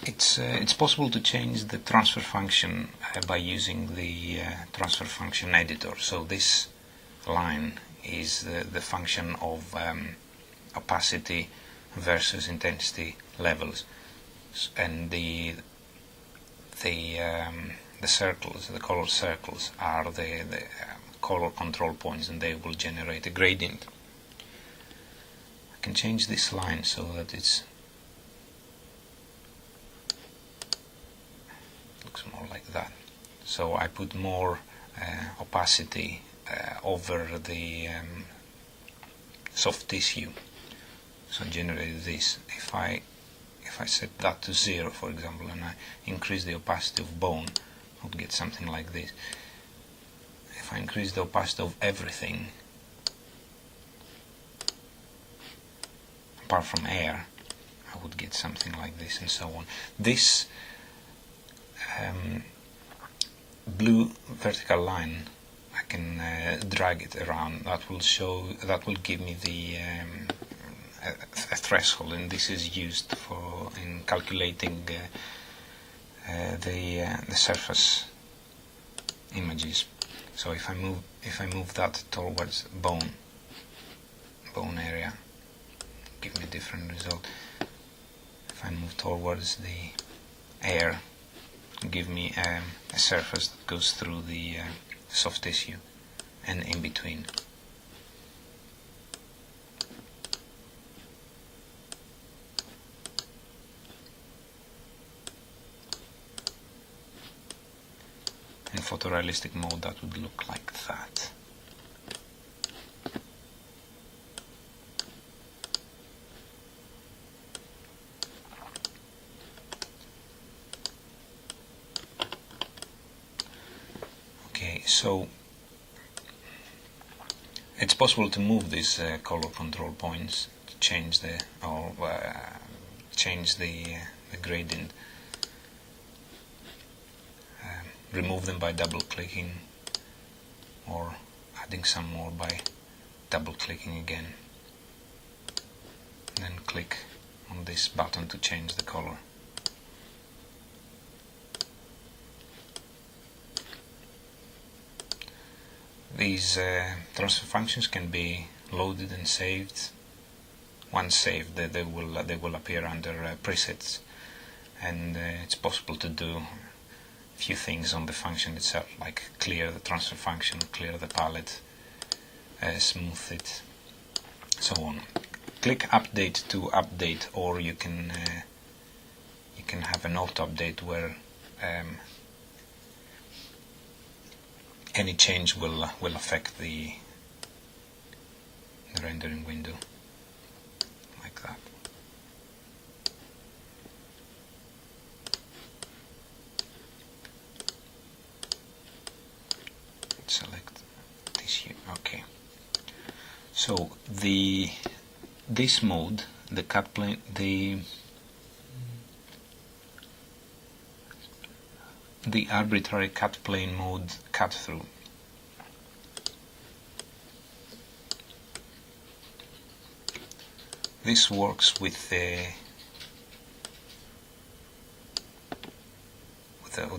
It's possible to change the transfer function by using the transfer function editor. So this line is the function of opacity versus intensity levels, and the circles, the color circles, are the color control points, and they will generate a gradient. I can change this line so that it looks more like that. So I put more opacity over the soft tissue, so I generated this. If I set that to 0, for example, and I increase the opacity of bone, I would get something like this. If I increase the opacity of everything apart from air, I would get something like this, and so on. This blue vertical line, I can drag it around. That will give me the a threshold, and this is used in calculating the surface images. So if I move that towards bone area, give me a different result. If I move towards the air, give me a surface that goes through the soft tissue and in between. In photorealistic mode, that would look like that. Okay, so it's possible to move these color control points to change the gradient. Remove them by double clicking, or adding some more by double clicking again. And then click on this button to change the color. These transfer functions can be loaded and saved. Once saved, they will appear under presets, and it's possible to do few things on the function itself, like clear the transfer function, clear the palette, smooth it, so on. Click update to update, or you can have an auto update where any change will affect the rendering window, like that. Select tissue. Okay. So this mode, the cut plane, the arbitrary cut plane mode, cut through. This works with the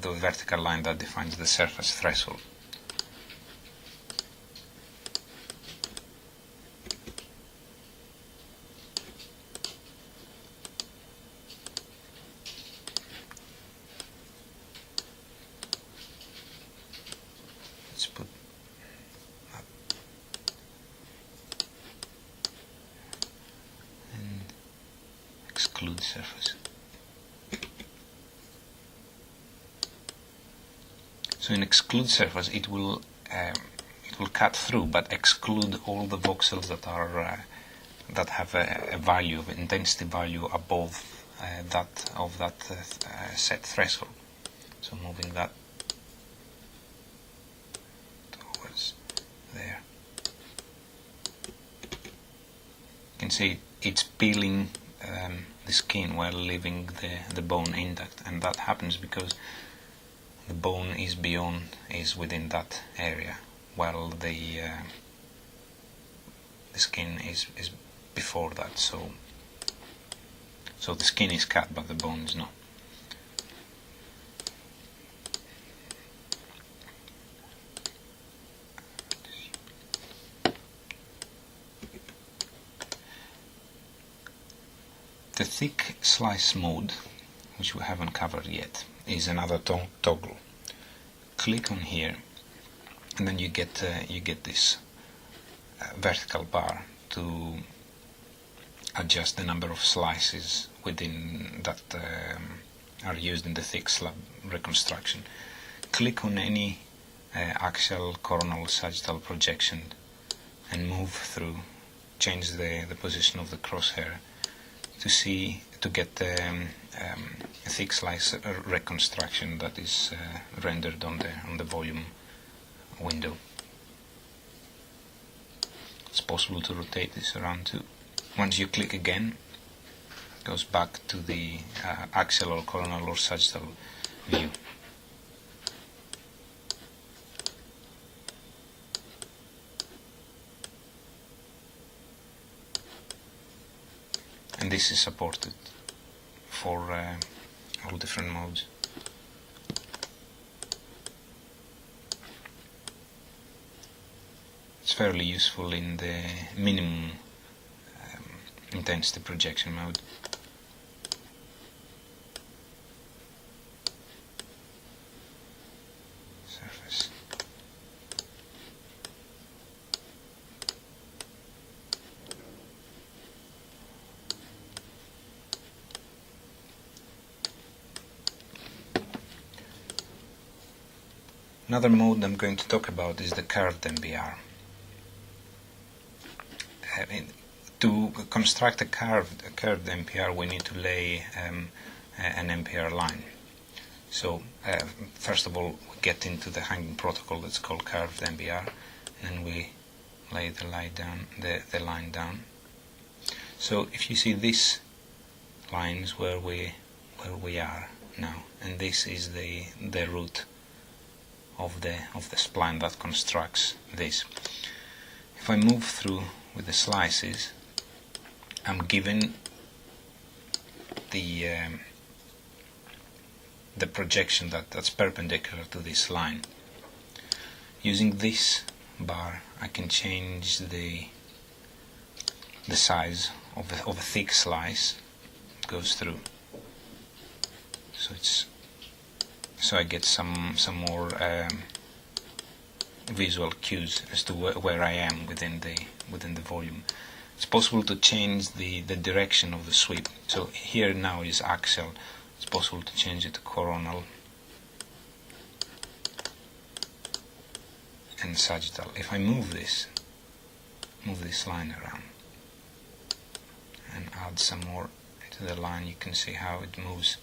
vertical line that defines the surface threshold. Let's put that and exclude surface. So in exclude surface, it will cut through, but exclude all the voxels that are that have a value of intensity value above that of that set threshold. So moving that towards there, you can see it's peeling the skin while leaving the bone intact, and that happens because the bone is within that area, while the skin is before that. So the skin is cut, but the bone is not. The thick slice mode, which we haven't covered yet, is another toggle. Click on here, and then you get this vertical bar to adjust the number of slices within that are used in the thick slab reconstruction. Click on any axial, coronal, sagittal projection and move through. Change the position of the crosshair to get the thick slice reconstruction that is rendered on the volume window. It's possible to rotate this around too. Once you click again, it goes back to the axial or coronal or sagittal view. And this is supported for all different modes. It's fairly useful in the minimum intensity projection mode. Surface. Another mode I'm going to talk about is the curved MBR. To construct a curved MPR, we need to lay an MPR line. So first of all, we get into the hanging protocol that's called curved MPR, and then we lay the line down. So if you see, this line is where we are now, and this is the root of the spline that constructs this. If I move through with the slices, I'm given the projection that's perpendicular to this line. Using this bar, I can change the size of a thick slice that goes through. So I get some more visual cues as to where I am within the volume. It's possible to change the direction of the sweep. So here now is axial. It's possible to change it to coronal and sagittal. If I move this line around and add some more to the line, you can see how it moves.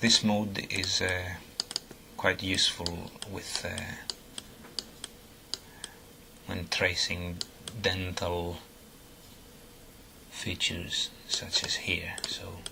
This mode is quite useful with when tracing dental features such as here. So